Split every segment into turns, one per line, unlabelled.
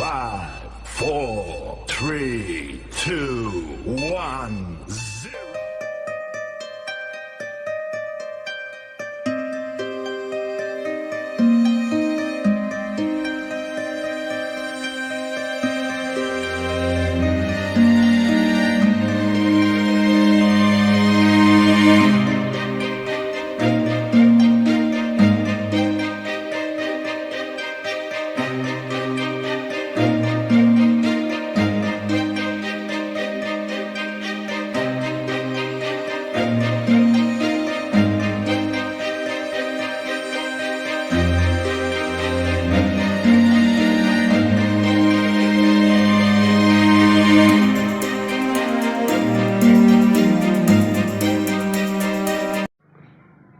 5, 4, 3, 2, 1, 0.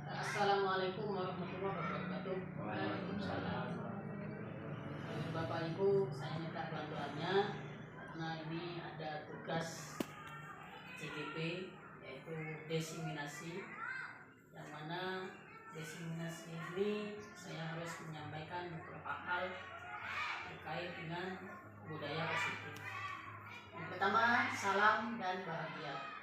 Assalamualaikum warahmatullahi wabarakatuh. Waalaikumsalam. Bapak Ibu, saya minta bantuannya karena ini ada tugas CGP yaitu desiminasi, yang mana desiminasi ini saya harus menyampaikan beberapa hal terkait dengan budaya positif. Yang pertama, salam dan bahagia.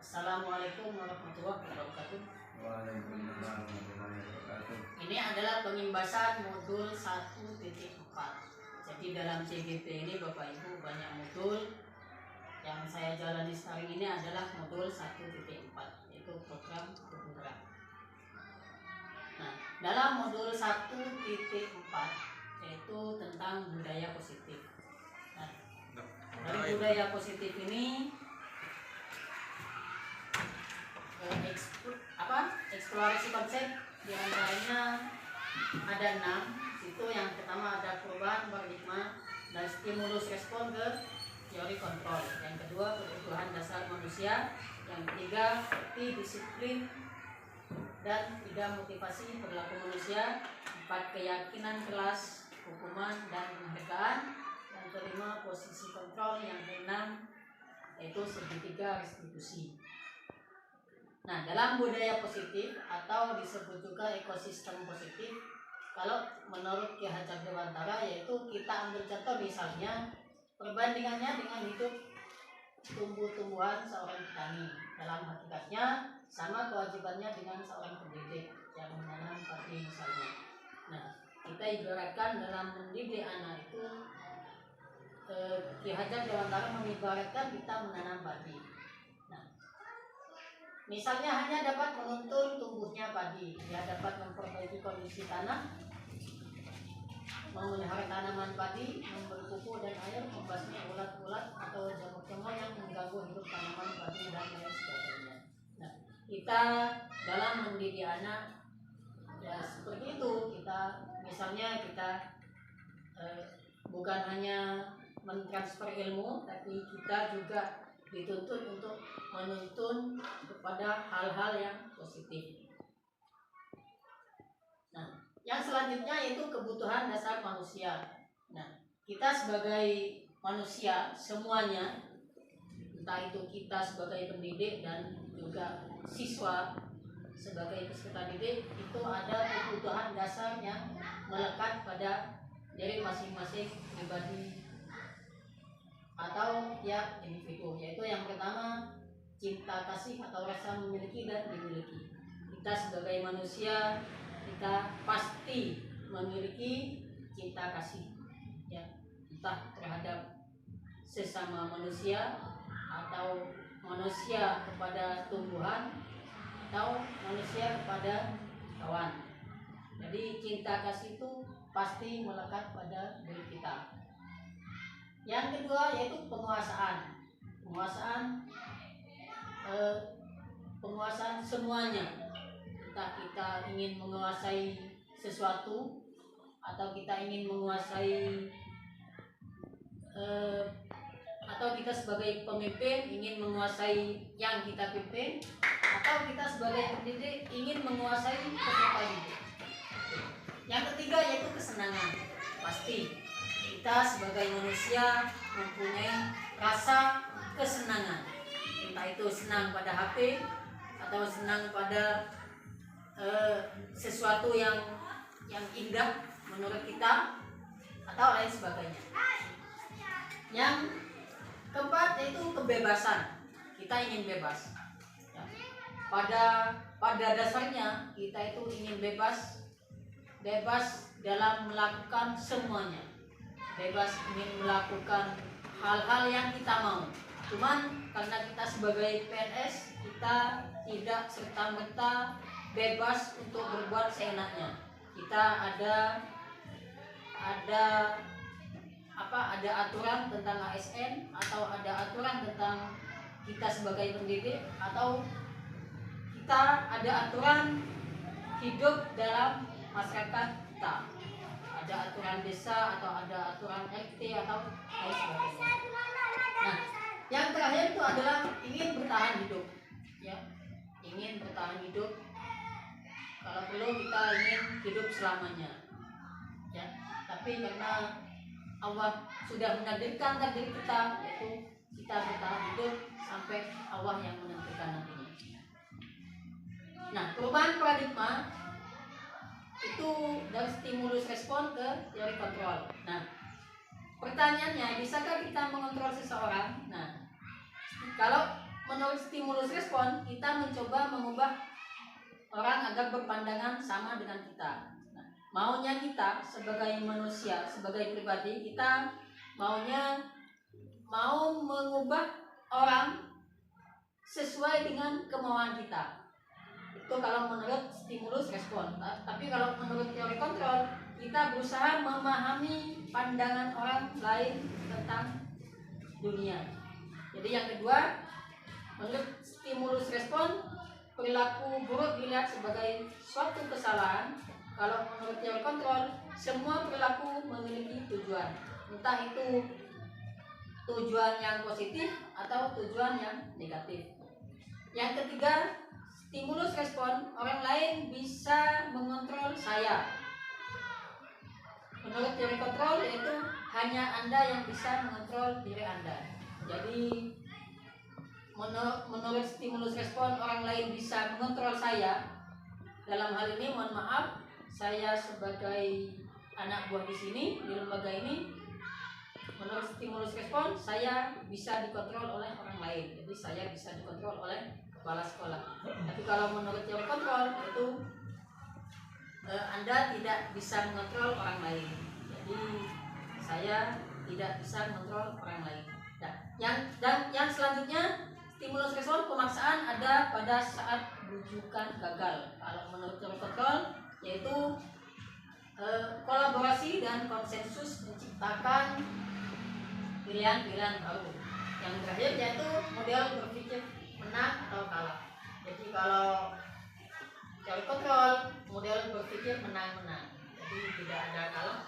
Assalamualaikum warahmatullahi wabarakatuh.
Waalaikumsalam warahmatullahi wabarakatuh.
Ini adalah pengimbasan modul 1.4. Jadi dalam CGP ini Bapak Ibu banyak modul. Yang saya jalani sekarang ini adalah modul 1.4, yaitu program penggerak. Nah, dalam modul 1.4 yaitu tentang budaya positif. Nah, dari budaya positif ini eksplorasi konsep diantaranya ada 6. Itu yang pertama ada perubahan paradigma dan stimulus respon ke teori kontrol. Yang kedua kebutuhan dasar manusia. Yang ketiga arti disiplin. Dan 3 motivasi perilaku manusia. 4 keyakinan kelas, hukuman dan penghargaan. Yang kelima posisi kontrol. Yang keenam yaitu segitiga restitusi. Nah, dalam budaya positif atau disebut juga ekosistem positif, kalau menurut Ki Hajar Dewantara, yaitu kita ambil contoh misalnya perbandingannya dengan hidup tumbuh-tumbuhan seorang petani. Dalam hakikatnya sama kewajibannya dengan seorang pendidik yang menanam padi misalnya. Nah, kita ibaratkan dalam mendidik anak itu Ki Hajar Dewantara mengibaratkan kita menanam padi. Misalnya hanya dapat menuntun tumbuhnya padi, dia dapat memperbaiki kondisi tanah, memelihara tanaman padi, memberi pupuk dan air, membasmi ulat-ulat atau jamur-jamur yang mengganggu hidup tanaman padi dan lain sebagainya. Nah, kita dalam mendidik anak ya seperti itu. Kita misalnya bukan hanya mentransfer ilmu, tapi kita juga dituntut untuk menuntun kepada hal-hal yang positif. Nah, yang selanjutnya yaitu kebutuhan dasar manusia. Nah, kita sebagai manusia semuanya, entah itu kita sebagai pendidik dan juga siswa sebagai peserta didik, itu ada kebutuhan dasar yang melekat pada diri masing-masing pribadi atau tiap individu, yaitu yang pertama cinta kasih atau rasa memiliki dan dimiliki. Kita sebagai manusia kita pasti memiliki cinta kasih, ya, entah terhadap sesama manusia atau manusia kepada tumbuhan atau manusia kepada kawan. Jadi cinta kasih itu pasti melekat pada diri kita. Yang kedua yaitu penguasaan semuanya. Entah kita ingin menguasai sesuatu atau kita ingin menguasai atau kita sebagai pemimpin ingin menguasai yang kita pimpin, atau kita sebagai pendidik ingin menguasai peserta didik. Yang ketiga yaitu kesenangan. Pasti kita sebagai manusia mempunyai rasa kesenangan, entah itu senang pada HP atau senang pada sesuatu yang indah menurut kita atau lain sebagainya. Yang keempat yaitu kebebasan. Kita ingin bebas. Ya. Pada dasarnya kita itu ingin bebas dalam melakukan semuanya. Bebas ingin melakukan hal-hal yang kita mau. Cuman karena kita sebagai PNS, kita tidak serta-merta bebas untuk berbuat seenaknya. Kita ada aturan tentang ASN, atau ada aturan tentang kita sebagai pendidik, atau kita ada aturan hidup dalam masyarakat kita. Ada aturan desa, atau ada aturan RT, atau lain sebagainya. Nah, yang terakhir itu adalah ingin bertahan hidup, ya, ingin bertahan hidup. Kalau perlu kita ingin hidup selamanya, ya. Tapi karena Allah sudah menakdirkan takdir kita, yaitu kita bertahan hidup sampai Allah yang menentukan nantinya. Nah, perubahan paradigma itu dari stimulus respon ke teori kontrol. Nah, pertanyaannya, bisakah kita mengontrol seseorang? Nah, kalau menurut stimulus respon, kita mencoba mengubah orang agar berpandangan sama dengan kita. Nah, maunya kita sebagai manusia, sebagai pribadi, kita mau mengubah orang sesuai dengan kemauan kita. Itu kalau menurut stimulus respon. Tapi kalau menurut teori kontrol, kita berusaha memahami pandangan orang lain tentang dunia. Jadi yang kedua, menurut stimulus respon, perilaku buruk dilihat sebagai suatu kesalahan. Kalau menurut teori kontrol, semua perilaku memiliki tujuan, entah itu tujuan yang positif atau tujuan yang negatif. Yang ketiga, stimulus respon, orang lain bisa mengontrol saya. Menurut teori kontrol, yaitu hanya Anda yang bisa mengontrol diri Anda. Jadi menurut stimulus respon, orang lain bisa mengontrol saya. Dalam hal ini, mohon maaf, saya sebagai anak buah di sini, di lembaga ini, menurut stimulus respon, saya bisa dikontrol oleh orang lain. Jadi saya bisa dikontrol oleh kepala sekolah. Tapi kalau menurut teori kontrol, itu Anda tidak bisa mengontrol orang lain. Jadi saya tidak bisa mengontrol orang lain. Nah, yang selanjutnya, stimulus respon pemaksaan ada pada saat rujukan gagal. Kalau menurut teori kontrol, yaitu kolaborasi dan konsensus menciptakan pilihan-pilihan baru. Yang terakhir yaitu model berpikir menang atau kalah. Jadi kalau teori kontrol, model berpikir menang-menang. Jadi tidak ada kalah,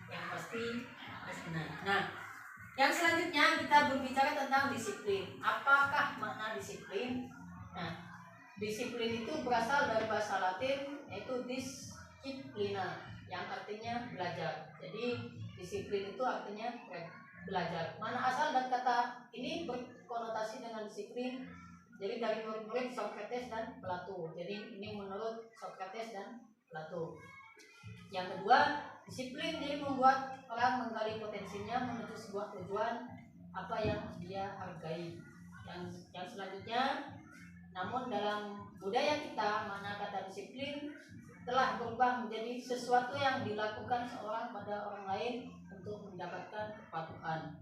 yang pasti harus menang. Nah, yang selanjutnya kita berbicara tentang disiplin. Apakah makna disiplin? Nah, disiplin itu berasal dari bahasa Latin, yaitu disciplina, yang artinya belajar. Jadi disiplin itu artinya belajar. Mana asal dan kata ini berkonotasi dengan disiplin? Jadi dari murid-murid Socrates dan Plato. Jadi ini menurut Socrates dan Plato. Yang kedua, disiplin jadi membuat orang menggali potensinya menuju sebuah tujuan apa yang dia hargai. Yang selanjutnya, namun dalam budaya kita, makna kata disiplin telah berubah menjadi sesuatu yang dilakukan seorang pada orang lain untuk mendapatkan kepatuhan.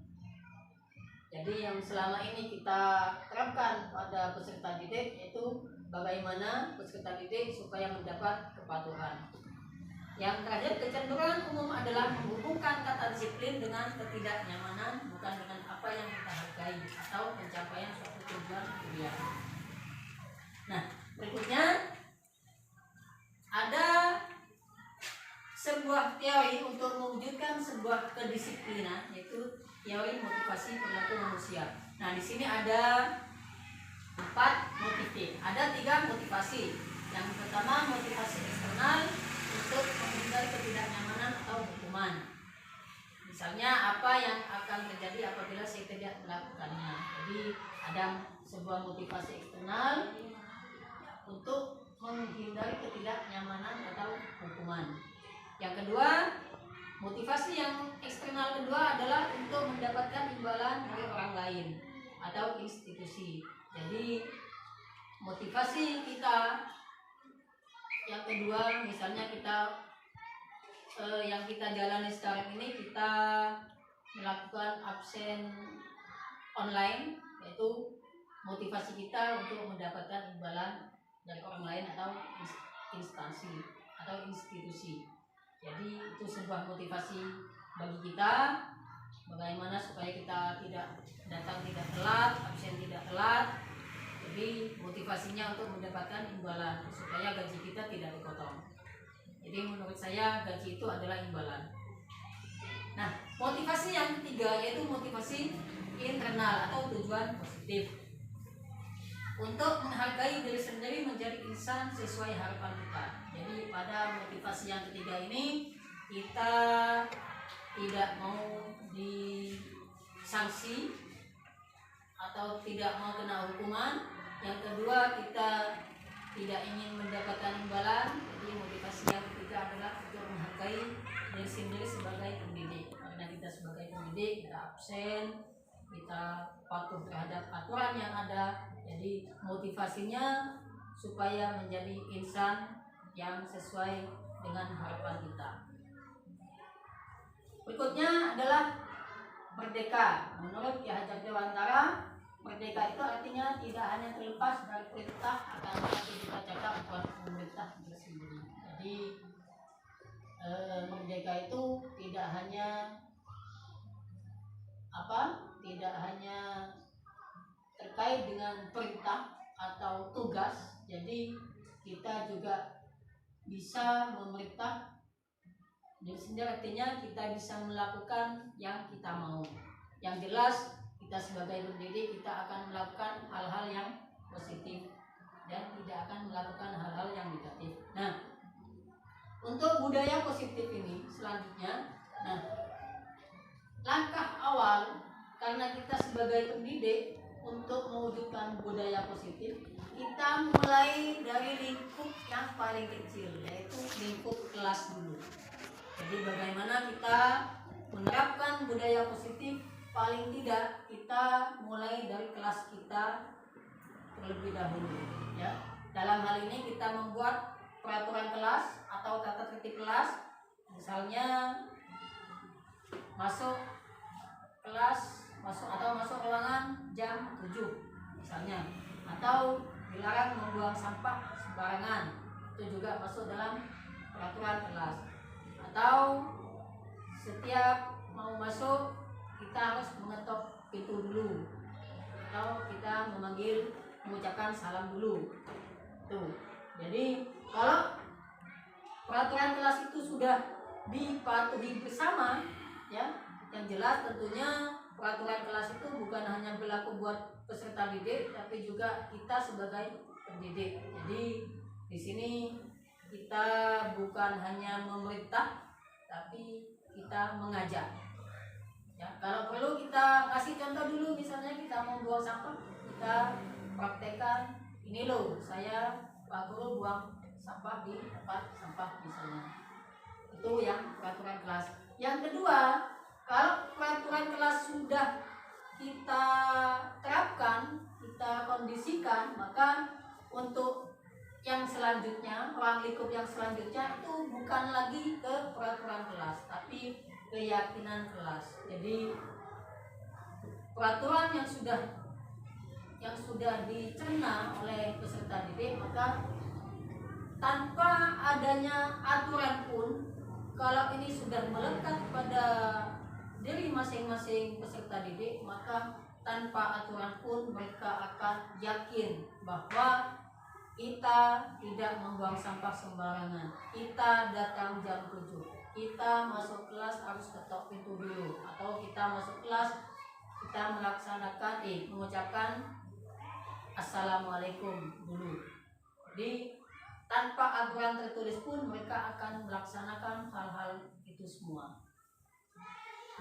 Jadi yang selama ini kita terapkan pada peserta didik, yaitu bagaimana peserta didik supaya mendapat kepatuhan. Yang terakhir, kecenderungan umum adalah menghubungkan kata disiplin dengan ketidaknyamanan, bukan dengan apa yang kita hargai atau pencapaian suatu tujuan kuliah. Nah, berikutnya ada sebuah teori untuk mewujudkan sebuah kedisiplinan, yaitu teori motivasi perilaku manusia. Nah, di sini ada 4 motivasi. Ada 3 motivasi. Yang pertama, motivasi eksternal untuk menghindari ketidaknyamanan atau hukuman. Misalnya, apa yang akan terjadi apabila saya tidak melakukannya. Jadi ada sebuah motivasi eksternal untuk menghindari ketidaknyamanan atau hukuman. Yang kedua, motivasi yang eksternal kedua adalah untuk mendapatkan imbalan dari orang lain atau institusi. Jadi motivasi kita yang kedua, misalnya kita yang kita jalani sekarang ini, kita melakukan absen online, yaitu motivasi kita untuk mendapatkan imbalan dari orang lain atau instansi atau institusi. Jadi itu sebuah motivasi bagi kita, bagaimana supaya kita tidak datang tidak telat, absen tidak telat. Jadi motivasinya untuk mendapatkan imbalan supaya gaji kita tidak dipotong. Jadi menurut saya gaji itu adalah imbalan. Nah, motivasi yang ketiga yaitu motivasi internal atau tujuan positif. Untuk menghargai diri sendiri menjadi insan sesuai harapan kita. Jadi pada motivasi yang ketiga ini kita tidak mau disanksi atau tidak mau kena hukuman. Yang kedua, kita tidak ingin mendapatkan imbalan. Jadi motivasi yang ketiga adalah untuk menghargai diri sendiri sebagai pendidik. Karena kita sebagai pendidik, kita absen, kita patuh terhadap aturan yang ada. Jadi motivasinya supaya menjadi insan yang sesuai dengan harapan kita. Berikutnya adalah merdeka. Menurut Ki Hajar Dewantara, merdeka itu artinya tidak hanya terlepas dari perintah, akan tetapi kita cakap buat pemerintah itu sendiri. Jadi merdeka itu tidak hanya tidak hanya terkait dengan perintah atau tugas. Jadi kita juga bisa memerintah diri sendiri, artinya kita bisa melakukan yang kita mau. Yang jelas kita sebagai pendidik kita akan melakukan hal-hal yang positif dan tidak akan melakukan hal-hal yang negatif. Nah, untuk budaya positif ini selanjutnya, langkah awal karena kita sebagai pendidik untuk mewujudkan budaya positif, kita mulai dari lingkup yang paling kecil, yaitu lingkup kelas dulu. Jadi bagaimana kita menerapkan budaya positif, paling tidak kita mulai dari kelas kita terlebih dahulu, ya. Dalam hal ini kita membuat peraturan kelas atau tata tertib kelas, misalnya masuk ruangan jam 7 misalnya, atau dilarang membuang sampah sembarangan, itu juga masuk dalam peraturan kelas. Atau setiap mau masuk kita harus mengetok pintu dulu, atau kita mengucapkan salam dulu. Tuh. Jadi kalau peraturan kelas itu sudah dipatuhi bersama, ya, yang jelas tentunya peraturan kelas itu bukan hanya berlaku buat peserta didik, tapi juga kita sebagai pendidik. Jadi di sini kita bukan hanya memerintah, tapi kita mengajak. Ya, kalau perlu kita kasih contoh dulu, misalnya kita mau buang sampah, kita praktekkan, ini loh saya Pak Guru buang sampah di tempat sampah misalnya. Itu yang peraturan kelas. Yang kedua, kalau peraturan kelas sudah kita terapkan, kita kondisikan, maka untuk yang selanjutnya, ruang lingkup yang selanjutnya itu bukan lagi ke peraturan kelas, tapi keyakinan kelas. Jadi peraturan yang sudah dicerna oleh peserta didik, maka tanpa adanya aturan pun, kalau ini sudah melekat pada diri masing-masing peserta didik, maka tanpa aturan pun mereka akan yakin bahwa kita tidak membuang sampah sembarangan, kita datang jam 7, kita masuk kelas harus ketok pintu dulu, atau kita masuk kelas kita melaksanakan mengucapkan assalamualaikum dulu. Jadi tanpa aturan tertulis pun mereka akan melaksanakan hal-hal itu semua.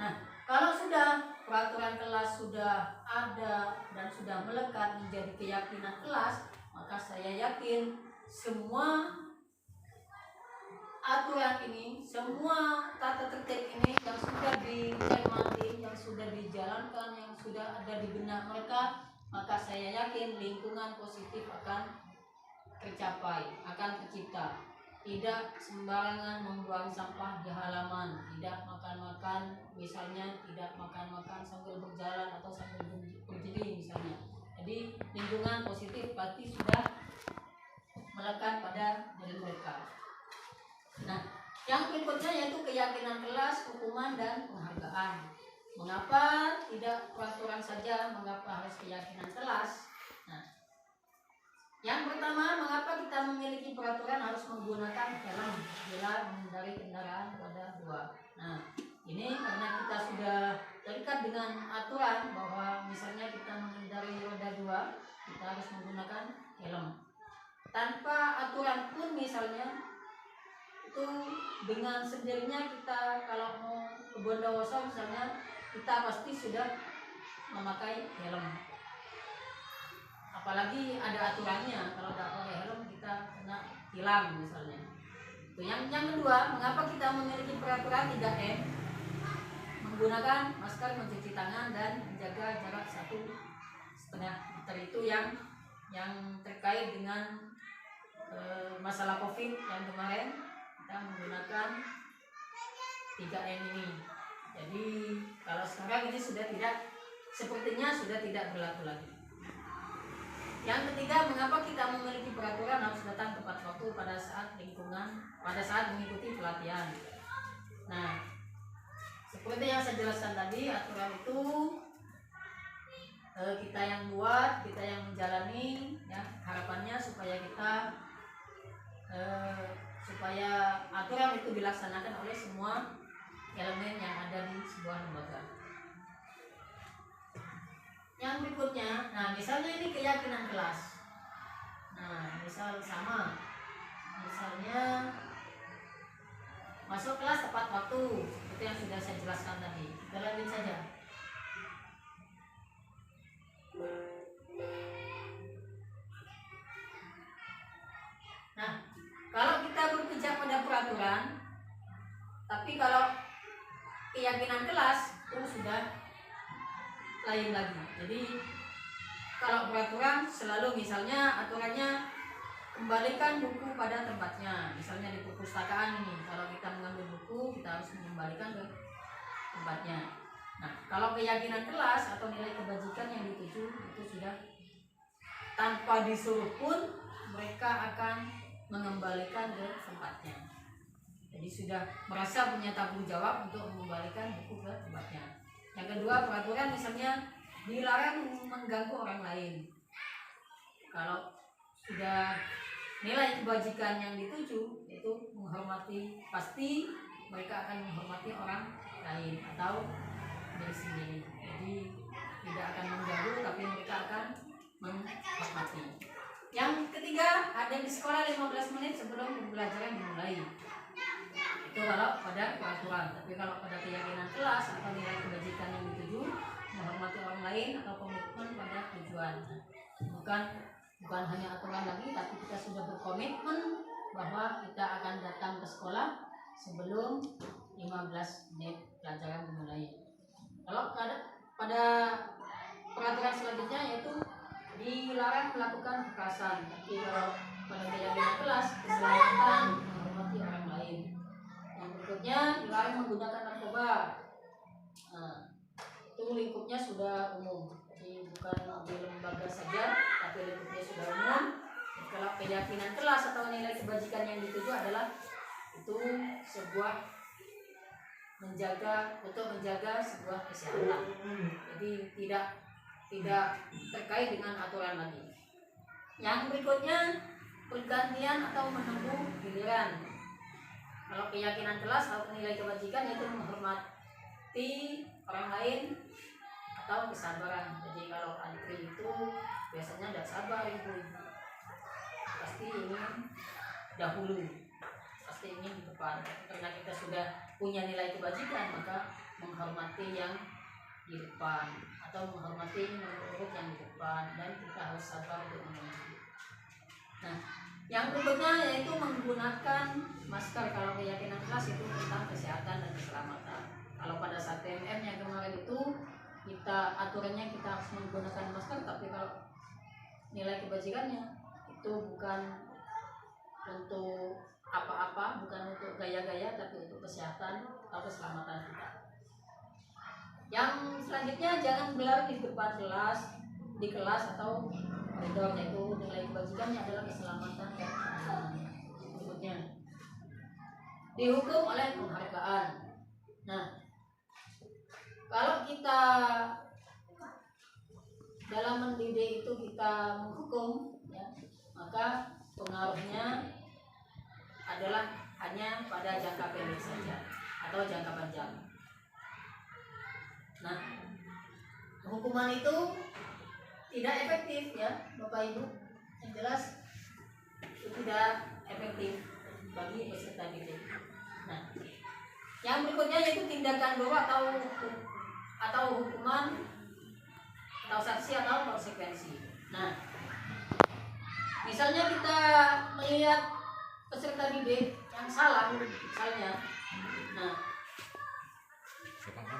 Nah, kalau sudah peraturan kelas sudah ada dan sudah melekat menjadi keyakinan kelas, maka saya yakin semua aturan ini, semua tata tertib ini yang sudah dicermati, yang sudah dijalankan tanamkan, yang sudah ada di benak mereka, maka saya yakin lingkungan positif akan tercapai, akan tercipta. Tidak sembarangan membuang sampah di halaman, tidak makan-makan, misalnya tidak makan-makan sambil berjalan atau sambil berdiri misalnya. Jadi lingkungan positif pasti sudah melekat pada diri mereka. Nah, yang berikutnya yaitu keyakinan kelas, hukuman, dan penghargaan. Mengapa tidak peraturan saja, mengapa harus keyakinan kelas? Nah, yang pertama, mengapa kita memiliki peraturan harus menggunakan helm bila mengendari kendaraan roda 2? Nah, ini karena kita sudah terikat dengan aturan bahwa misalnya kita mengendari roda 2, kita harus menggunakan helm. Tanpa aturan pun misalnya, itu dengan sendirinya kita kalau mau ke Bondowoso misalnya, kita pasti sudah memakai helm. Apalagi ada aturannya, kalau tidak pakai helm kita kena tilang misalnya. Itu yang kedua, mengapa kita memiliki peraturan 3M? Menggunakan masker, mencuci tangan, dan menjaga jarak 1,5 meter. Itu yang terkait dengan masalah COVID yang kemarin kita menggunakan 3M ini. Jadi kalau sekarang ini sepertinya sudah tidak berlaku lagi. Yang ketiga, mengapa kita memiliki peraturan harus datang tepat waktu pada saat mengikuti pelatihan. Nah, seperti yang saya jelaskan tadi, aturan itu kita yang buat, kita yang menjalani, ya, harapannya supaya aturan itu dilaksanakan oleh semua elemen yang ada di sebuah lembaga. Yang berikutnya, nah misalnya ini keyakinan kelas. Nah, misalnya masuk kelas tepat waktu, seperti yang sudah saya jelaskan tadi. Kita lanjut saja. Nah, kalau kita berpijak pada peraturan, tapi kalau keyakinan kelas itu sudah lain lagi. Jadi kalau peraturan selalu misalnya aturannya kembalikan buku pada tempatnya. Misalnya di perpustakaan ini, kalau kita mengambil buku kita harus mengembalikan ke tempatnya. Nah, kalau keyakinan kelas atau nilai kebajikan yang dituju itu sudah tanpa disuruh pun mereka akan mengembalikan ke tempatnya. Jadi sudah merasa punya tanggung jawab untuk mengembalikan buku ke tempatnya. Yang kedua, peraturan misalnya dilarang mengganggu orang lain. Kalau sudah nilai kebajikan yang dituju yaitu menghormati, pasti mereka akan menghormati orang lain atau diri sendiri. Jadi tidak akan mengganggu, tapi mereka akan menghormati. Yang ketiga, ada di sekolah 15 menit sebelum pembelajaran dimulai. Itu kalau pada peraturan. Tapi kalau pada keyakinan kelas atau nilai kebajikan yang dituju, menghormati orang lain atau komitmen pada tujuan. Bukan hanya aturan lagi, tapi kita sudah berkomitmen bahwa kita akan datang ke sekolah sebelum 15 menit pelajaran dimulai. Kalau pada peraturan selanjutnya yaitu dilarang melakukan kekerasan. Tapi kalau pada keyakinan kelas, keselamatan menghormati orang lain. Yang berikutnya dilarang menggunakan narkoba. Nah, itu lingkupnya sudah umum. Jadi bukan di lembaga saja, tapi lingkupnya sudah umum. Kalau keyakinan kelas atau nilai kebajikan yang dituju adalah itu untuk menjaga sebuah kesehatan. Jadi tidak terkait dengan aturan lagi. Yang berikutnya pergantian atau menunggu giliran. Kalau keyakinan kelas atau nilai kebajikan yaitu menghormati orang lain atau kesabaran. Jadi kalau antri itu biasanya tidak sabar ibu-ibu, pasti ingin dahulu, pasti ingin di depan. Karena kita sudah punya nilai kebajikan, maka menghormati yang di depan atau menghormati nomor yang di depan, dan kita harus sabar untuk menunggu. Nah, yang berikutnya yaitu menggunakan masker. Kalau keyakinan kelas itu tentang kesehatan dan keselamatan. Kalau pada saat TMM yang kemarin itu kita aturannya kita harus menggunakan masker, tapi kalau nilai kebajikannya itu bukan untuk apa-apa, bukan untuk gaya-gaya, tapi untuk kesehatan atau keselamatan kita. Yang selanjutnya, jangan berlari di depan kelas, di kelas atau koridor, yaitu nilai kebajikannya adalah keselamatan dan keamanan. Berikutnya, dihukum oleh penghargaan. Nah, kalau kita dalam mendidik itu kita menghukum, ya, maka pengaruhnya adalah hanya pada jangka pendek saja atau jangka panjang. Nah, hukuman itu tidak efektif, ya Bapak Ibu. Yang jelas itu tidak efektif bagi peserta didik. Nah, yang berikutnya yaitu tindakan bawah atau hukuman atau sanksi atau konsekuensi. Nah, misalnya kita melihat peserta didik yang salah, misalnya, nah,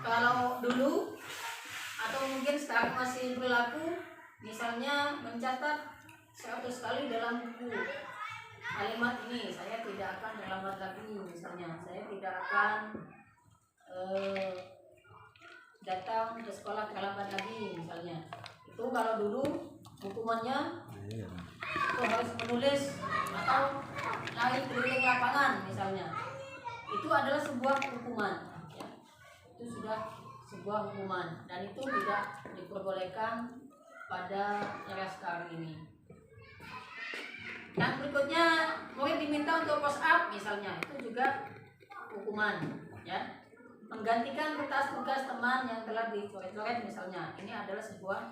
kalau dulu atau mungkin sekarang masih berlaku, misalnya mencatat 100 kali dalam buku kalimat ini, saya tidak akan terlambat lagi, misalnya saya tidak akan datang ke sekolah terlambat lagi, misalnya. Itu kalau dulu hukumannya itu harus menulis atau lari keliling lapangan, misalnya. Itu adalah sebuah hukuman, ya. Itu sudah sebuah hukuman dan itu tidak diperbolehkan pada era sekarang ini. Yang berikutnya, murid diminta untuk push up, misalnya. Itu juga hukuman, ya. Menggantikan kertas tugas teman yang telah dicoret-coret, misalnya. Ini adalah sebuah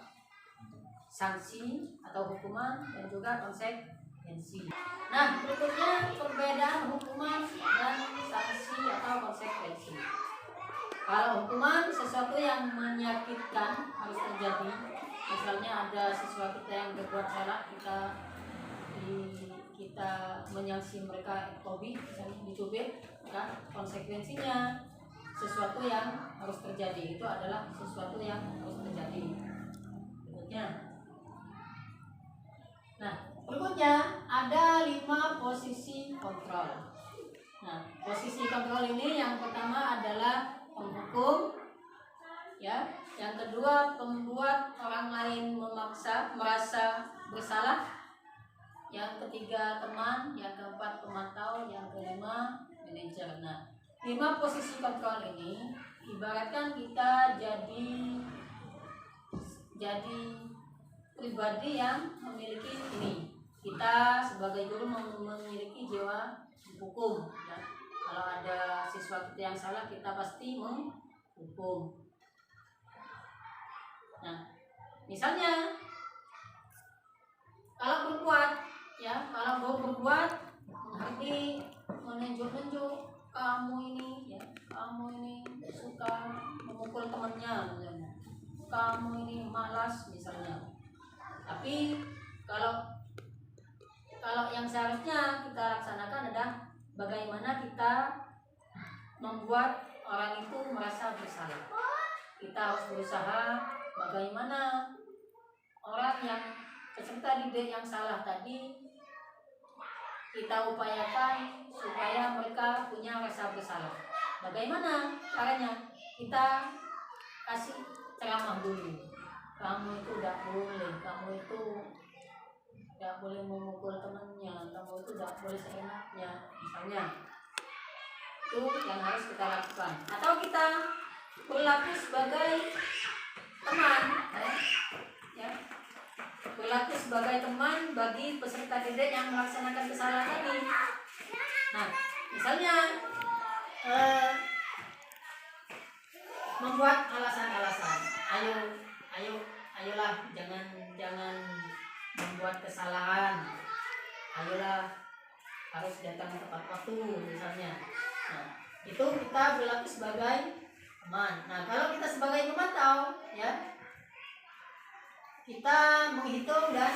sanksi atau hukuman dan juga konsekuensi. Nah, berikutnya perbedaan hukuman dan sanksi atau konsekuensi. Kalau hukuman sesuatu yang menyakitkan harus terjadi, misalnya ada siswa kita yang berbuat salah, kita menyangsi mereka tobi, misalnya dicubit, kan? Konsekuensinya sesuatu yang harus terjadi, itu adalah sesuatu yang harus terjadi. Berikutnya, nah, berikutnya ada 5 posisi kontrol. Nah, posisi kontrol ini yang pertama adalah penghukum, ya. Yang kedua, pembuat orang lain merasa bersalah. Yang ketiga, teman. Yang keempat, pemantau. Yang kelima, manajer. Nah, 5 posisi kontrol ini ibaratkan kita jadi pribadi yang memiliki ini. Kita sebagai guru memiliki jiwa hukum, ya. Kalau ada siswa kita yang salah, kita pasti menghukum. Nah, misalnya kalau berbuat, ya, kalau berbuat berarti menunjuk-nunjuk, kamu ini suka memukul temannya, misalnya. Kamu ini malas, misalnya. Tapi kalau yang seharusnya kita laksanakan adalah bagaimana kita membuat orang itu merasa bersalah. Kita harus berusaha bagaimana orang yang peserta didik yang salah tadi kita upayakan supaya mereka punya rasa bersalah. Bagaimana caranya? Kita kasih ceramah dulu. Kamu itu tidak boleh, kamu itu tidak boleh memukul temannya, kamu itu tidak boleh seenaknya, misalnya. Itu yang harus kita lakukan. Atau kita berlaku sebagai teman, ya. Berlaku sebagai teman bagi peserta didik yang melaksanakan kesalahan tadi. Nah, misalnya membuat alasan-alasan. Ayolah, jangan membuat kesalahan. Ayolah, harus datang tepat waktu, misalnya. Nah, itu kita berlaku sebagai teman. Nah, kalau kita sebagai pemantau, ya, kita menghitung dan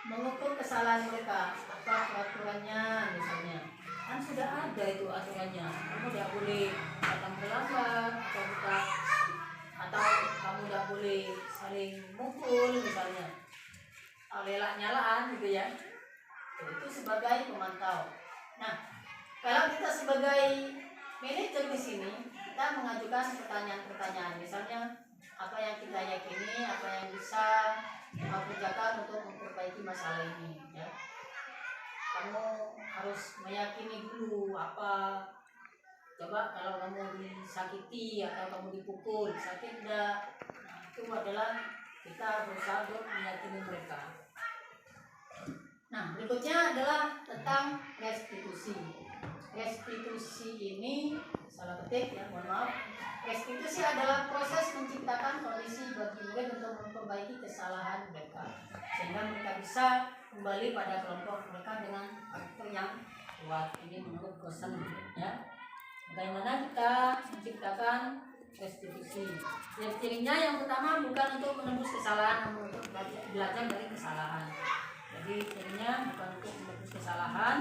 mengukur kesalahan mereka, apa peraturannya, misalnya. Kan sudah ada itu aturannya. Kamu tidak boleh datang terlambat, atau kamu mukul misalnya, lelak-nyalaan gitu ya, itu sebagai pemantau. Nah, kalau kita sebagai manajer di sini, kita mengajukan pertanyaan-pertanyaan, misalnya apa yang kita yakini, apa yang bisa kerjakan untuk memperbaiki masalah ini, ya. Kamu harus meyakini dulu apa. Coba kalau kamu disakiti atau kamu dipukul, sakit enggak? Nah, itu adalah kita berusaha untuk meyakini mereka. Nah, berikutnya adalah tentang restitusi. Restitusi ini salah ketik ya, mohon maaf. Restitusi adalah proses menciptakan kondisi bagi murid untuk memperbaiki kesalahan mereka, sehingga mereka bisa kembali pada kelompok mereka dengan karakter yang kuat. Ini menurut Gosen, ya. Bagaimana kita menciptakan restitusi? Cirinya yang pertama bukan untuk menembus kesalahan, namun untuk belajar dari kesalahan. Jadi cirinya bukan untuk menembus kesalahan,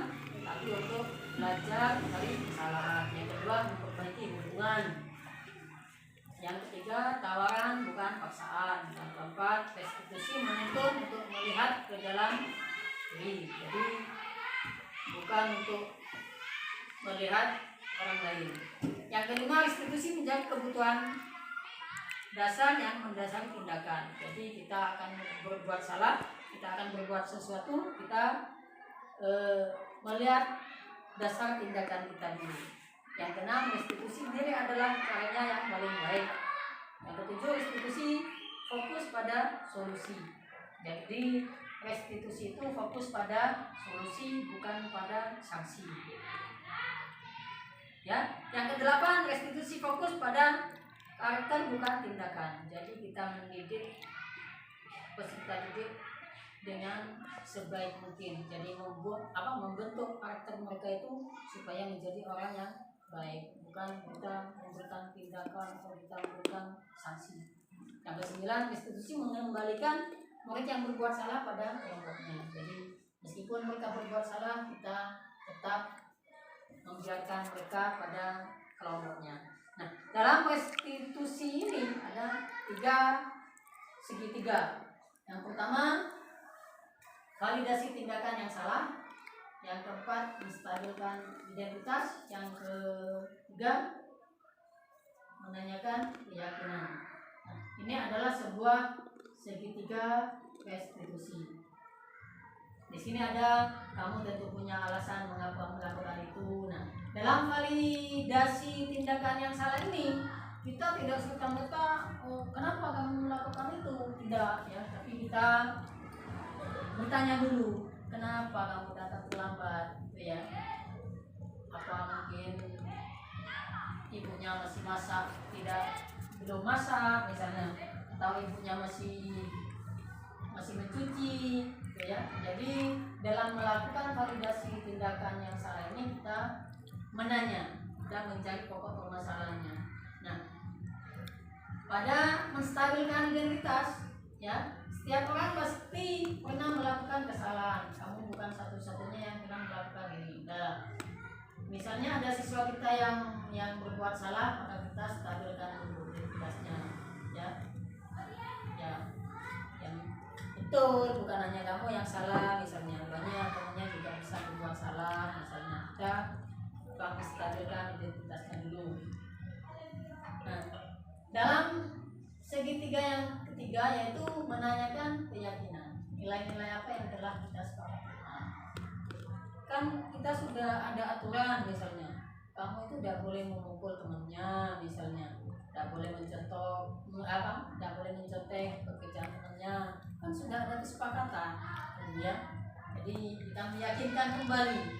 tapi untuk belajar dari kesalahan. Yang kedua, memperbaiki hubungan. Yang ketiga, tawaran bukan paksaan. Yang keempat, restitusi menuntut untuk melihat ke dalam diri. Jadi bukan untuk melihat orang lain. Yang kelima, restitusi menjadi kebutuhan dasar yang mendasari tindakan. Jadi kita akan berbuat salah, kita akan berbuat sesuatu, kita melihat dasar tindakan kita dulu. Yang keenam, restitusi sendiri adalah caranya yang paling baik. Yang ketujuh, restitusi fokus pada solusi. Jadi restitusi itu fokus pada solusi, bukan pada sanksi. Ya, yang kedelapan, restitusi fokus pada karakter bukan tindakan. Jadi kita mendidik peserta didik dengan sebaik mungkin. Jadi membentuk karakter mereka itu supaya menjadi orang yang baik, bukan kita memberikan tindakan atau kita memberikan sanksi. Yang kesembilan, restitusi mengembalikan murid yang berbuat salah pada kelompoknya. Jadi meskipun mereka berbuat salah, kita tetap membiarkan mereka pada kelompoknya. Nah, dalam restitusi ini ada 3 segitiga. Yang pertama, validasi tindakan yang salah. Yang keempat, menstabilkan identitas. Yang ketiga, menanyakan keyakinan. Nah, ini adalah sebuah segitiga restitusi. Di sini ada kamu tentu punya alasan mengapa melakukan itu. Nah, dalam validasi tindakan yang salah ini, kita tidak serta-merta kenapa kamu melakukan itu, tidak ya, tapi kita bertanya dulu, kenapa kamu datang terlambat, gitu ya. Apa mungkin ibunya masih masak, belum masak misalnya, atau ibunya masih mencuci, gitu ya. Jadi dalam melakukan validasi tindakan yang salah ini, kita menanya dan mencari pokok permasalahannya. Nah, pada menstabilkan identitas, ya, setiap orang pasti pernah melakukan kesalahan. Kamu bukan satu-satunya yang pernah melakukan ini. Nah, misalnya ada siswa kita yang berbuat salah, maka kita stabilkan dulu identitasnya, ya. Betul, bukan hanya kamu yang salah, misalnya banyak temannya juga bisa berbuat salah, misalnya kita stabilkan identitasnya dulu. Nah, dalam segitiga yang ketiga yaitu menanyakan keyakinan, nilai-nilai apa yang telah kita sepakati. Kan kita sudah ada aturan, misalnya kamu itu tidak boleh memukul temannya, misalnya tidak boleh tidak boleh mencontek pekerjaan temannya, kan sudah ada kesepakatan, ya. Jadi kita meyakinkan kembali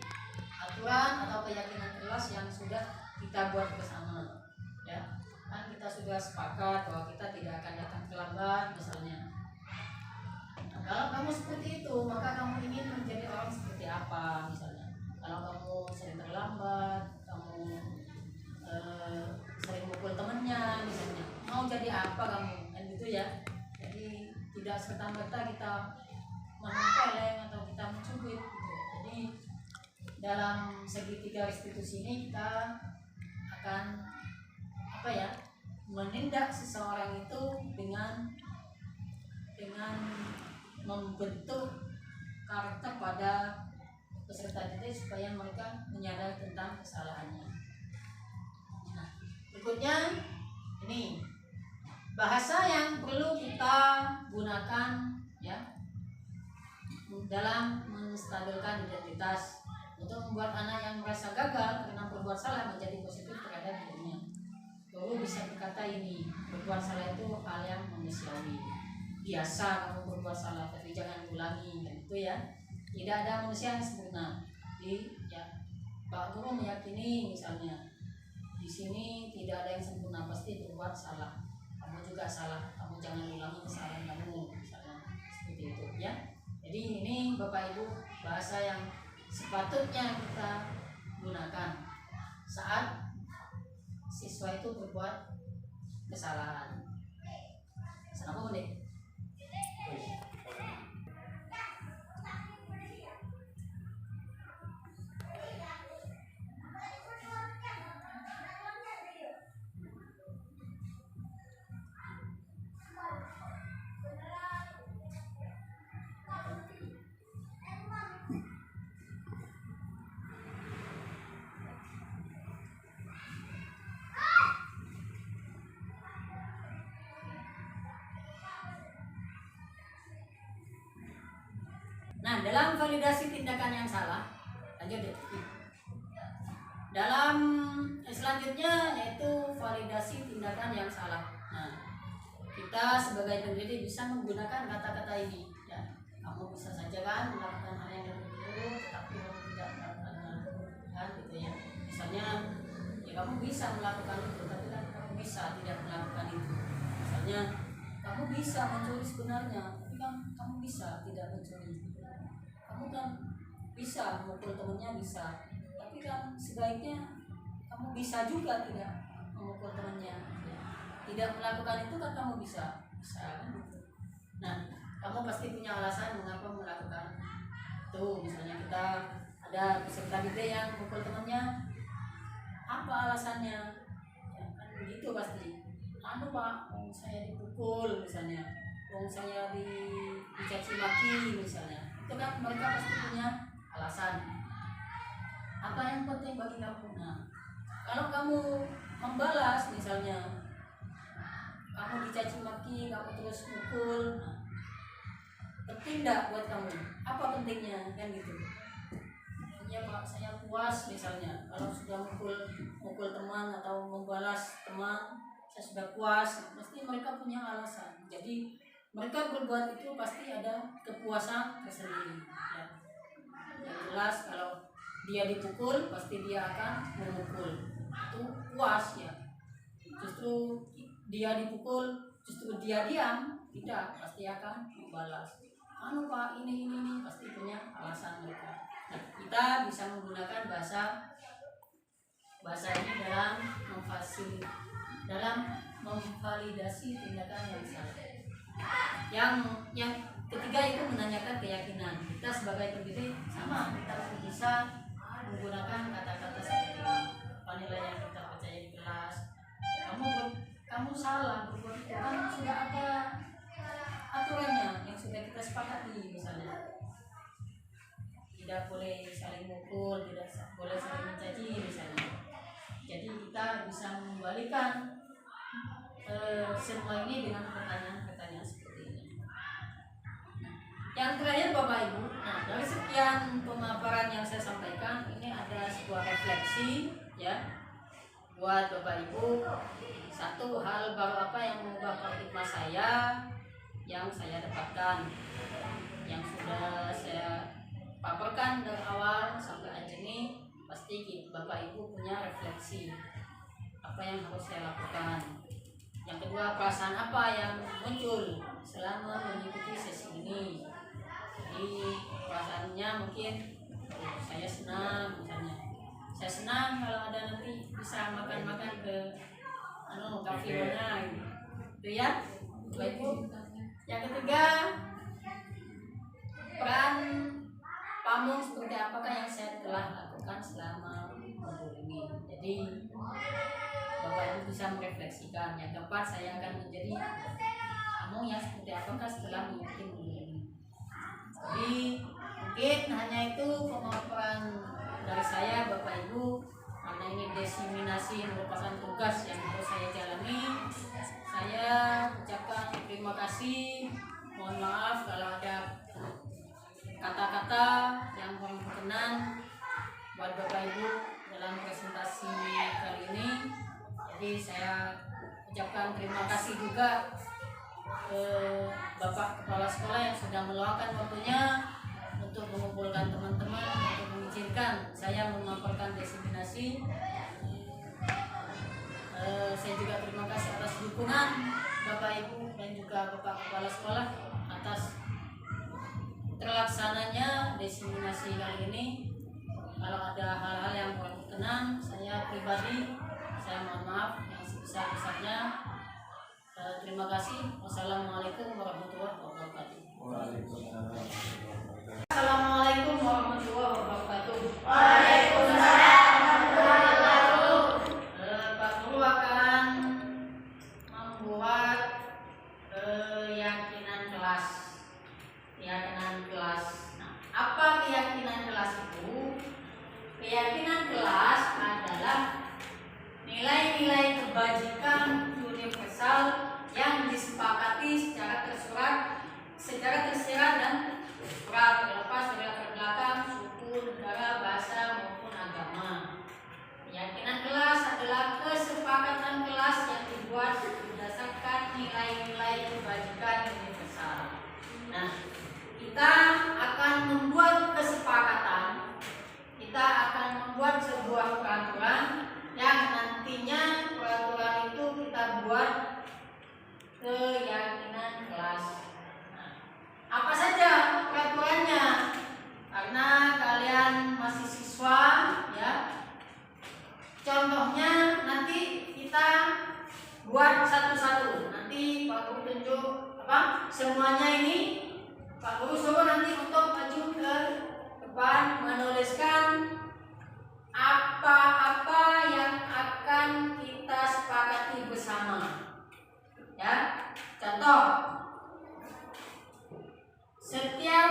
aturan atau keyakinan jelas yang sudah kita buat bersama, ya. Kan kita sudah sepakat bahwa kita tidak akan datang terlambat, misalnya. Nah, kalau kamu seperti itu, maka kamu ingin menjadi orang seperti apa, misalnya. Kalau kamu sering terlambat, kamu sering mukul temennya, misalnya, mau jadi apa kamu, kan gitu ya. Jadi tidak serta-merta kita menempeleng atau kita mencubit, gitu. Jadi dalam segitiga restitusi ini kita akan menindak seseorang itu dengan membentuk karakter pada peserta didik supaya mereka menyadari tentang kesalahannya. Nah, berikutnya ini bahasa yang perlu kita gunakan ya dalam menstabilkan identitas untuk membuat anak yang merasa gagal karena berbuat salah menjadi positif terhadap dirinya. Guru bisa berkata ini, berbuat salah itu hal yang manusiawi. Biasa kamu berbuat salah, tapi jangan ulangi, kan itu ya. Tidak ada manusia yang sempurna. Ya, Pak Guru meyakini misalnya di sini tidak ada yang sempurna, pasti berbuat salah. Kamu juga salah, kamu jangan ulangi kesalahan kamu, misalnya seperti itu ya. Jadi ini Bapak Ibu bahasa yang sepatutnya kita gunakan saat siswa itu berbuat kesalahan. Kenapa deh? Nah, dalam validasi tindakan yang salah, lanjut deh. Dalam selanjutnya yaitu validasi tindakan yang salah. Nah, kita sebagai pendidik bisa menggunakan kata-kata ini. Ya, kamu bisa saja kan melakukan hal yang berbeda, tetapi kamu tidak melakukan gitu ya. Misalnya, ya kamu bisa melakukan itu, tapi kan kamu bisa tidak melakukan itu. Misalnya, kamu bisa mencuri sebenarnya, tapi kan kamu bisa tidak mencuri. Kamu kan bisa memukul temannya bisa, tapi kan sebaiknya kamu bisa juga tidak memukul temannya. Tidak melakukan itu kan kamu bisa kan gitu. Nah, kamu pasti punya alasan mengapa melakukan itu. Misalnya kita ada peserta didik yang memukul temannya, apa alasannya? Ya, kan begitu pasti. Anu Pak, saya dipukul misalnya, saya dicaci maki misalnya. Itu kan mereka pasti punya alasan. Apa yang penting bagi kamu? Nah, kalau kamu membalas misalnya, kamu dicaci maki, kamu terus mukul, nah, penting enggak buat kamu? Apa pentingnya kan gitu? Ya Pak, saya puas misalnya kalau sudah mukul teman atau membalas teman, saya sudah puas. Pasti mereka punya alasan. Jadi mereka berbuat itu pasti ada kepuasan tersendiri ya. Yang jelas kalau dia dipukul pasti dia akan memukul, itu puas ya. Justru dia dipukul, justru dia diam, tidak, pasti akan membalas. Anu Pak, ini pasti punya alasan mereka. Nah, kita bisa menggunakan bahasa ini dalam memvalidasi tindakan yang salah. Yang ketiga itu menanyakan keyakinan. Kita sebagai pendidik sama, kita bisa menggunakan kata-kata seperti ini. Apa nilai yang kita percaya di kelas? Kamu salah berbuat itu kan sudah ada aturannya yang sudah kita sepakati. Misalnya tidak boleh saling mukul, tidak boleh saling mencaci misalnya. Jadi kita bisa membalikan semua ini dengan pertanyaan-pertanyaan seperti ini. Yang terakhir Bapak Ibu, nah dari sekian pemaparan yang saya sampaikan, ini ada sebuah refleksi ya buat Bapak Ibu. Satu hal baru apa yang mengubah paradigma saya yang saya dapatkan, yang sudah saya paparkan dari awal sampai akhir ini, pasti Bapak Ibu punya refleksi apa yang harus saya lakukan. Yang kedua, perasaan apa yang muncul selama mengikuti sesi ini. Jadi perasaannya mungkin saya senang misalnya. Saya senang kalau ada nanti bisa makan-makan ke kafe mana gitu. Itu ya. Baik. Yang ketiga, peran pamong seperti apakah yang saya telah lakukan selama modul ini. Jadi Bapak Ibu bisa merefleksikan. Yang keempat, saya akan menjadi pamong yang seperti apakah setelah mengikuti modul ini. Jadi mungkin hanya itu pemaparan dari saya Bapak Ibu, karena ini diseminasi merupakan tugas yang harus saya jalani. Saya ucapkan terima kasih, mohon maaf kalau ada kata-kata yang kurang berkenan buat Bapak Ibu dalam presentasi kali ini. Jadi saya ucapkan terima kasih juga ke Bapak Kepala Sekolah yang sudah meluangkan waktunya untuk mengumpulkan teman-teman, untuk mengizinkan saya memaparkan diseminasi. Saya juga terima kasih atas dukungan Bapak Ibu dan juga Bapak Kepala Sekolah atas terlaksananya diseminasi kali ini. Kalau ada hal-hal yang kurang berkenan, saya pribadi saya mohon maaf yang sebesar-besarnya. Terima kasih. Wassalamualaikum warahmatullahi wabarakatuh.
Waalaikumsalam.
Assalamualaikum warahmatullahi wabarakatuh.
Waalaikumsalam warahmatullahi wabarakatuh.
Pak Guru akan membuat keyakinan kelas. Nah, apa keyakinan kelas itu? Keyakinan kelas adalah nilai-nilai kebajikan universal yang disepakati secara tersirat dan tersurat, terlepas dari latar belakang, suku, negara, bahasa maupun agama. Keyakinan kelas adalah kesepakatan kelas yang dibuat berdasarkan nilai-nilai kebajikan universal. Nah, kita akan membuat kesepakatan, kita akan membuat sebuah peraturan yang nantinya peraturan itu kita buat keyakinan kelas. Nah, apa saja peraturannya? Karena kalian masih siswa, ya. Contohnya nanti kita buat satu-satu. Nanti Pak Guru tunjuk semuanya ini. Pak Guru suruh nanti untuk maju ke depan menuliskan apa-apa yang akan kita sepakati bersama. Ya, contoh, setiap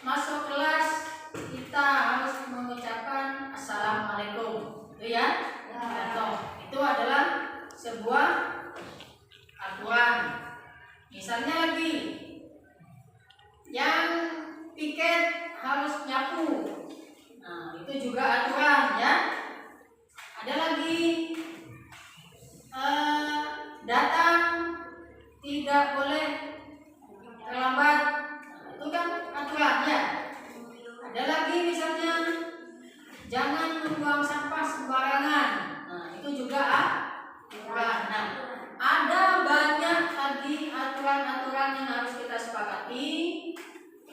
masuk kelas kita harus mengucapkan assalamualaikum, itu ya. Contoh, itu adalah sebuah aturan. Misalnya lagi, yang piket harus nyapu. Nah, itu juga aturan, ya. Ada lagi, datang tidak boleh terlambat. Nah, itu kan aturan, ya. Ada lagi misalnya jangan membuang sampah sembarangan. Nah, itu juga aturan. Nah, ada banyak lagi aturan-aturan yang harus kita sepakati.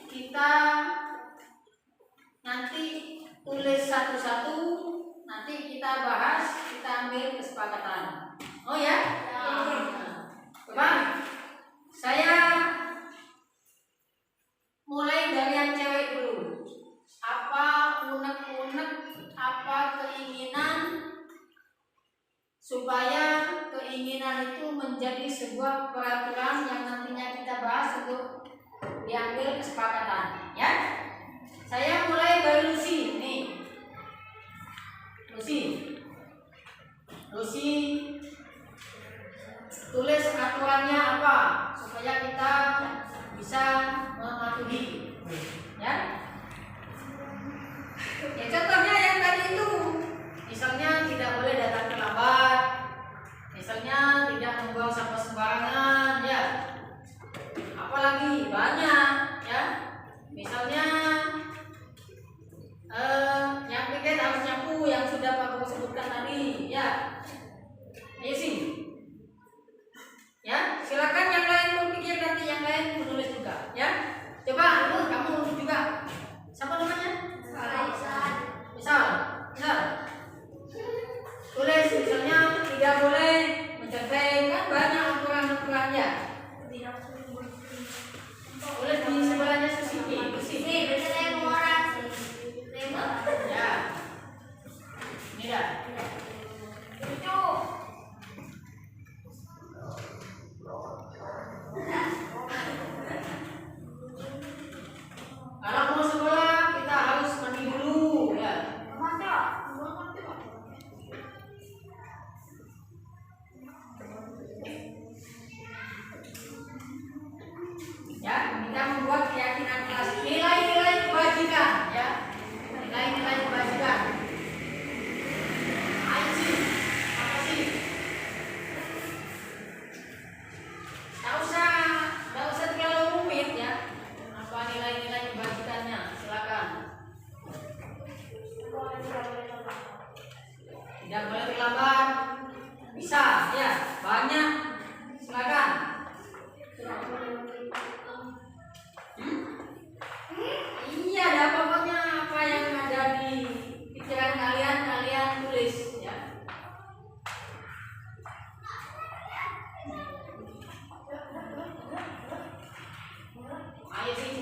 Kita nanti tulis satu-satu, nanti kita bahas, kita ambil kesepakatan. Oh ya? Coba saya mulai dari yang cewek dulu. Apa unek-unek, apa keinginan supaya keinginan itu menjadi sebuah peraturan yang nantinya kita bahas untuk diambil kesepakatan, ya. Saya mulai dari Lucy nih. Lucy tulis aturannya apa supaya kita bisa mematuhi, ya. Ya, contohnya yang tadi itu, misalnya tidak boleh datang terlambat, misalnya tidak membuang sampah sembarangan, ya. Apalagi banyak, ya. Misalnya yang piket harus nyapu, yang sudah Pak Guru sebutkan tadi, ya. Ayo sih, ya. Silakan yang lain berpikir, nanti yang lain menulis juga, ya. Coba kamu untuk juga. Siapa namanya? Misal, tulis misalnya tidak boleh mencapai, kan banyak aturan-aturannya. Boleh di sebelahnya Susipi. Ya. Ini dah.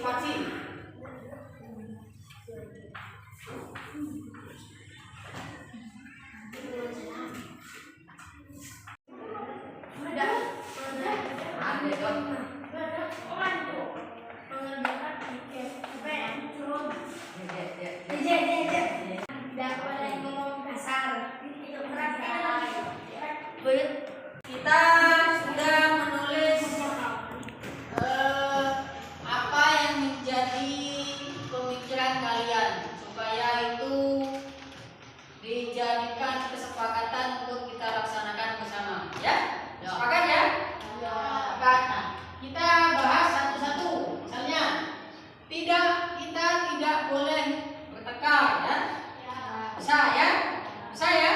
spasi. Kita sudah menulis apa yang menjadi pemikiran kalian supaya itu dijadikan kesepakatan untuk kita laksanakan bersama, ya? Sepakat ya? Sepakat. Nah, kita bahas satu-satu. Misalnya, kita tidak boleh bertengkar, ya? Bisa ya? Bisa ya?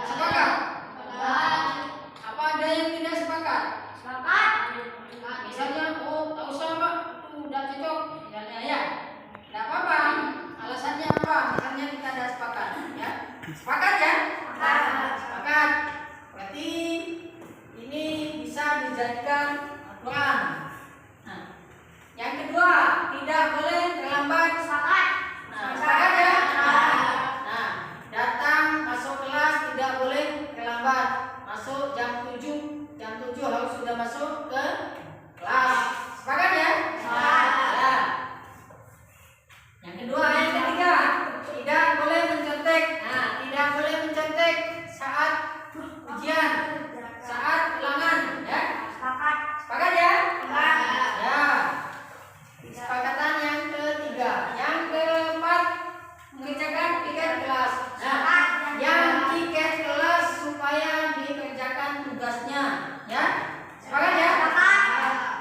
Sepakat? Apa ada yang tidak sepakat? Misalnya, oh tak usah Pak, itu udah cocok, misalnya ya. Tidak apa-apa. Alasannya apa? Misalnya kita tidak sepakat, ya. Sepakat ya? Sepakat. Berarti ini bisa dijadikan aturan. Nah, yang kedua, tidak boleh terlambat. Nah, sepakat ya? Nah, datang masuk kelas tidak boleh terlambat. Masuk jam 7 harus sudah masuk ke kelas. Sepakat ya? Ya. Yang kedua, yang ketiga, tidak boleh mencontek. Nah, tidak boleh mencontek saat ujian, saat ulangan, ya. Sepakat ya? Ya. Kesepakatan yang ketiga. Yang keempat, mengerjakan tiket kelas. Nah, yang tiket kelas supaya dikerjakan tugasnya, ya. Sepakat ya?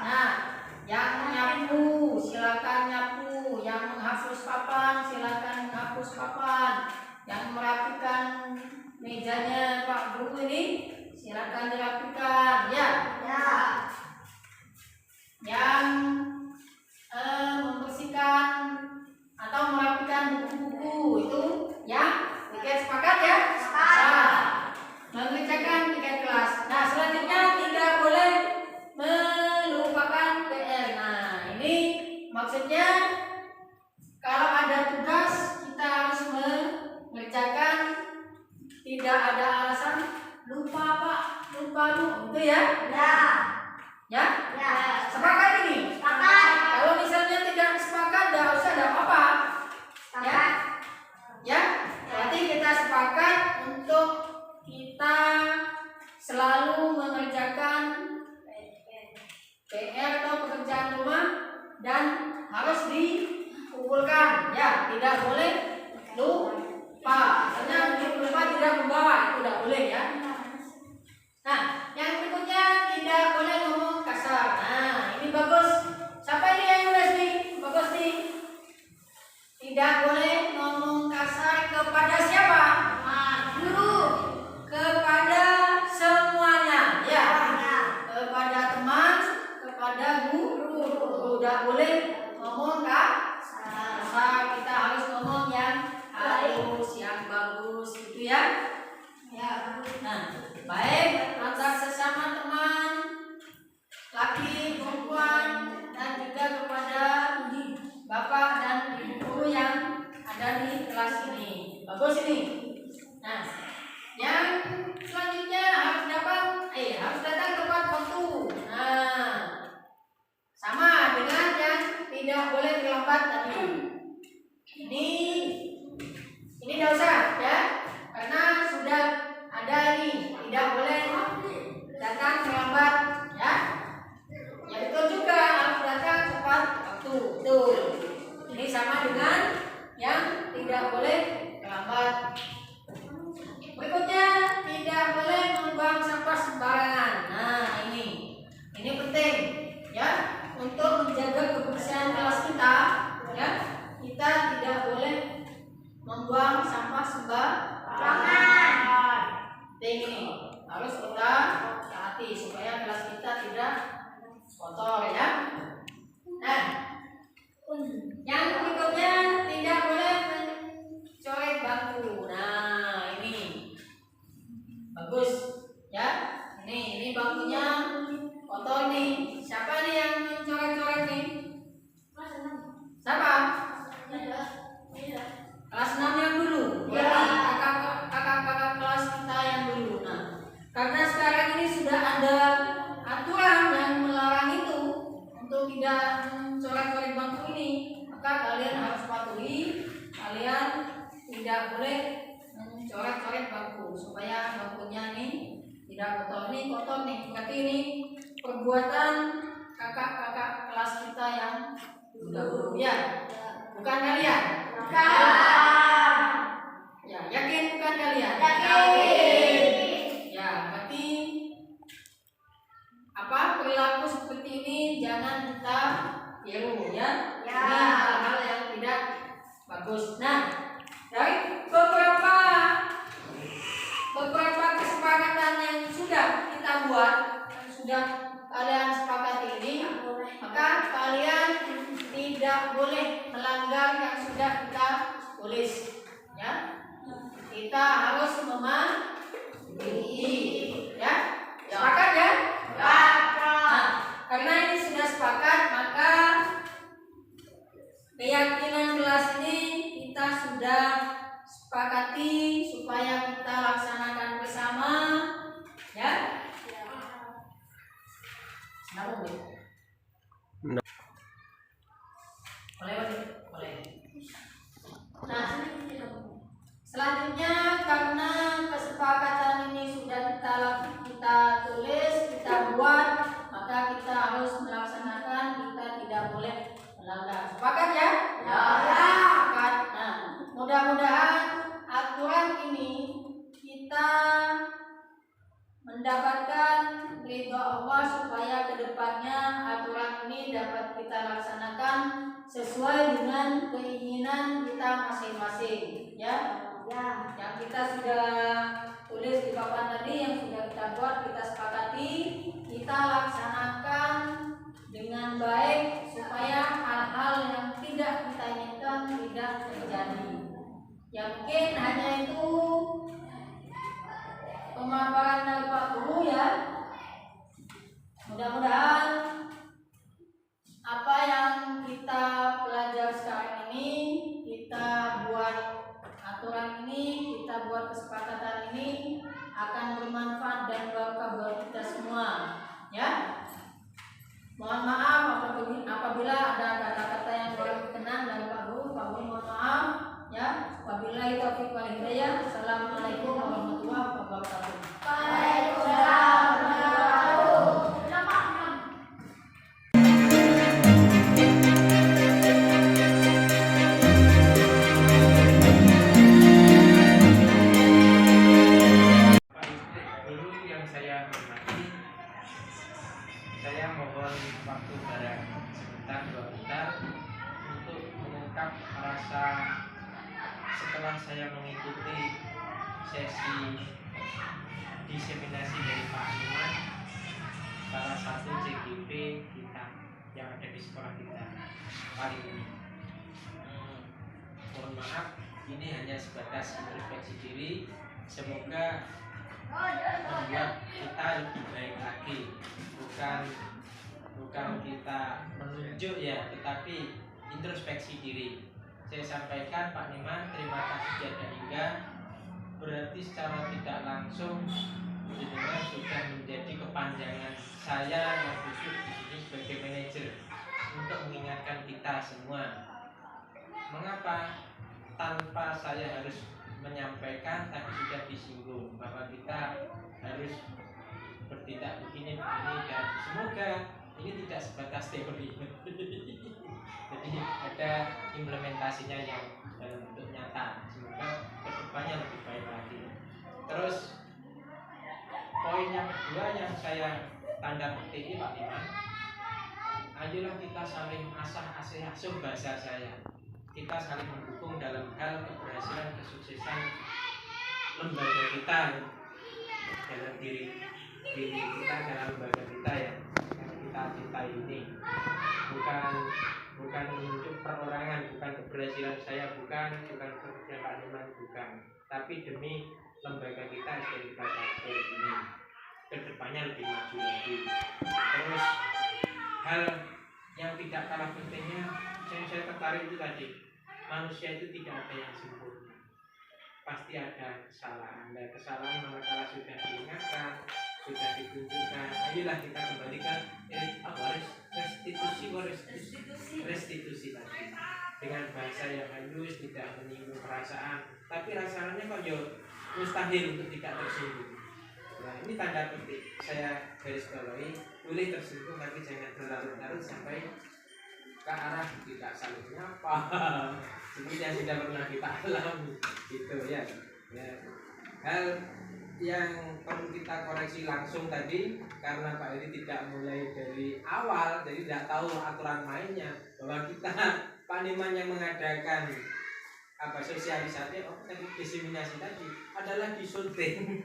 Nah, yang nyapu silakan nyapu, yang menghapus papan silakan menghapus papan, yang merapikan mejanya Pak Guru ini silakan dirapikan, ya. Yang membersihkan atau merapikan buku-buku itu ya, tiket sepakat ya? Nah, mengerjakan tiket kelas. Nah, selanjutnya tidak boleh melupakan PR. Nah, ini maksudnya kalau ada tugas kita harus mengerjakan, tidak ada alasan lupa Pak, lupa lu, gitu ya? Ya? Sepakat ini? Kalau misalnya tidak sepakat, tidak usah, tidak apa-apa. Ya? Berarti kita sepakat untuk kita selalu mengerjakan PR atau pekerjaan rumah dan harus dikumpulkan, ya. Tidak boleh lupa. Misalnya lupa tidak membawa, itu tidak boleh, ya. Nah, yang berikutnya tidak boleh ngomong kasar. Nah, ini bagus. Siapa ini yang nulis nih? Bagus nih. Tidak boleh ngomong kasar kepada siapa? Guru. Kepada semuanya, ya. Kepada teman, kepada guru. Tidak boleh ngomong kasar. Kita harus ngomong yang halus, yang bagus, gitu ya. Nah, baik antar sesama teman, laki, perempuan, dan juga kepada bapak dan ibu guru yang ada di kelas ini. Bagus ini. Nah, yang selanjutnya harus datang tepat waktu. Nah, sama dengan yang tidak boleh terlambat tadi. Ini tidak usah, ya, karena sudah ada ini, tidak boleh datang terlambat, ya. Ya betul juga, harus datang tepat waktu. Betul. Ini sama dengan yang tidak boleh terlambat. Berikutnya, tidak boleh membuang sampah sembarangan. Nah, ini penting, ya, untuk menjaga kebersihan kelas kita, ya. Kita tidak boleh membuang sampah sembarangan. Ini harus kita taati supaya kelas kita tidak kotor, ya. Nah, yang berikutnya tidak boleh mencoret bangku. Nah, ini bagus, ya. Ini bangkunya kotor nih. Siapa nih yang mencoret-coret nih? kakak-kakak kelas kita yang sudah guru ya? Bukan kalian? Ya, yakin bukan kalian? Ya, berarti perilaku seperti ini jangan kita tiru ya. Ini hal-hal yang tidak bagus. Nah, dari beberapa kesepakatan yang sudah kita buat, yang sudah kalian sepakati ini, maka kalian tidak boleh melanggar yang sudah kita tulis ya. Kita harus mematuhi ya. Sepakat ya? Nah, karena ini sudah sepakat, maka keyakinan kelas ini kita sudah sepakati supaya kita laksanakan bersama ya. Boleh. Nah, selanjutnya karena kesepakatan ini sudah kita tulis, kita buat, maka kita harus melaksanakan, kita tidak boleh melanggar. Sepakat ya? Sepakat. Nah, mudah-mudahan aturan ini kita mendapatkan ridho Allah supaya kedepannya aturan ini dapat kita laksanakan sesuai dengan keinginan kita masing-masing ya. Yang kita sudah tulis di papan tadi, yang sudah kita buat, kita sepakati, kita laksanakan dengan baik supaya hal-hal yang tidak kita inginkan tidak terjadi. Ya mungkin hanya itu pemaparan dari Pak Guru ya. Mudah-mudahan apa yang kita pelajari sekarang ini, kita buat aturan ini, kita buat kesepakatan ini akan bermanfaat dan berkah buat kita semua ya. Mohon maaf apabila ada kata-kata yang kurang berkenan dari Pak Guru mohon maaf ya. Wabillahi taufiq wal hidayah. Assalamualaikum warahmatullahi wabarakatuh.
Waalaikumsalam warahmatullahi wabarakatuh.
Guru yang saya hormati, saya mohon waktu barang sebentar 2 bentar untuk mengungkap rasa setelah saya mengikuti sesi diseminasi dari Pak Iman, salah satu CGP kita yang ada di sekolah kita kali ini. Mohon maaf, ini hanya sebatas introspeksi diri. Semoga membuat kita lebih baik lagi, bukan kita menunjuk ya, tetapi introspeksi diri. Saya sampaikan Pak Niman, terima kasih tiada hingga, berarti secara tidak langsung jenengan sudah menjadi kepanjangan saya yang khusus di sini sebagai manajer untuk mengingatkan kita semua. Mengapa tanpa saya harus menyampaikan, tapi sudah disinggung bahwa kita harus bertindak begini dan semoga ini tidak sebatas teori. Jadi ada implementasinya yang dalam bentuk nyata. Semoga kedepannya lebih baik lagi. Terus poin yang kedua yang saya tanda petik Pak Iman, ayolah kita saling asuh bahasa saya. Kita saling mendukung dalam hal keberhasilan kesuksesan lembaga kita dalam diri kita, dalam lembaga kita yang kita cintai ini. Bukan menunjuk perorangan, bukan keberhasilan saya, bukan kerja Pak Niman, bukan, tapi demi lembaga kita SDIK ini kedepannya lebih maju lagi. Terus hal yang tidak kalah pentingnya yang saya tertarik itu tadi, manusia itu tidak ada yang sempurna, pasti ada kesalahan. Dan kesalahan manakala sudah diingatkan, sudah ditunjukkan, ayolah kita kembalikan restitusi tadi dengan bahasa yang halus, tidak menyinggung perasaan, tapi rasanya kok mustahil untuk tidak tersinggung. Nah, ini tanda petik saya garis bawahi boleh tersinggung tapi jangan berlarut-larut sampai ke arah tidak saling menyapa seperti yang sudah pernah kita alami gitu ya. Hal yang perlu kita koreksi langsung tadi karena Pak Heri tidak mulai dari awal, jadi tidak tahu aturan mainnya, bahwa kita Pak Niman yang mengadakan sosialisasi tadi diseminasi tadi adalah disunting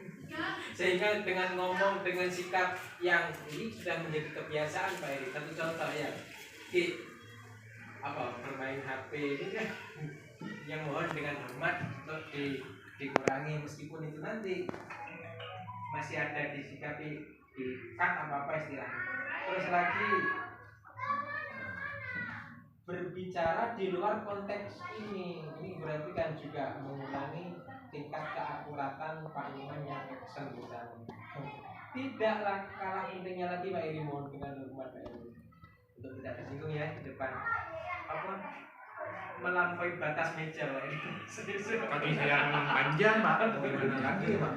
sehingga dengan ngomong dengan sikap yang ini sudah menjadi kebiasaan Pak Heri. Satu contoh ya, bermain HP ini kan yang mohon dengan hormat untuk dikurangi, meskipun itu nanti masih ada disikapi di cut apa istilahnya. Terus lagi berbicara di luar konteks ini berarti kan juga mengurangi tingkat keakuratan Pak Iman yang action di sana. Tidaklah kalah pentingnya lagi Pak Eri, mohon dengan hormat Pak Eri untuk tidak tersinggung ya di depan melampaui batas meja Pak Eri.
Kaki saya memang panjang Pak, bagaimana lagi Pak?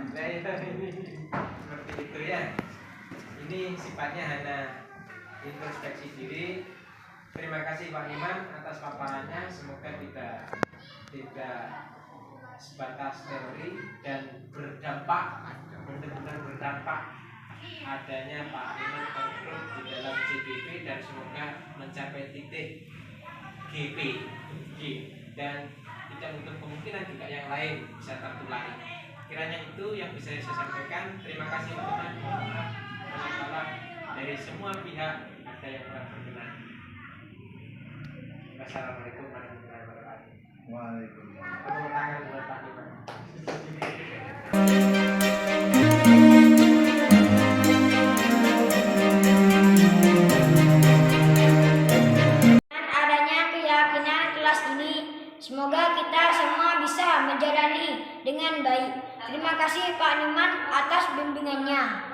Seperti itu ya. Ini sifatnya hanya introspeksi diri. Terima kasih Pak Iman atas paparannya. Semoga tidak sebatas teori dan berdampak, benar-benar berdampak adanya Pak Iman terus di dalam CBP dan semoga mencapai titik GP dan tidak menutup kemungkinan juga yang lain bisa tertular. Kiranya itu yang bisa saya sampaikan. Terima kasih teman-teman. Maaf dari semua pihak ada yang kurang berkenan. Wassalamualaikum warahmatullahi wabarakatuh.
Waalaikumsalam.
Tepuk tangan buat Pak Iman.
Dengan adanya keyakinan kelas ini, semoga kita semua bisa menjalani dengan baik. Terima kasih Pak Niman atas bimbingannya.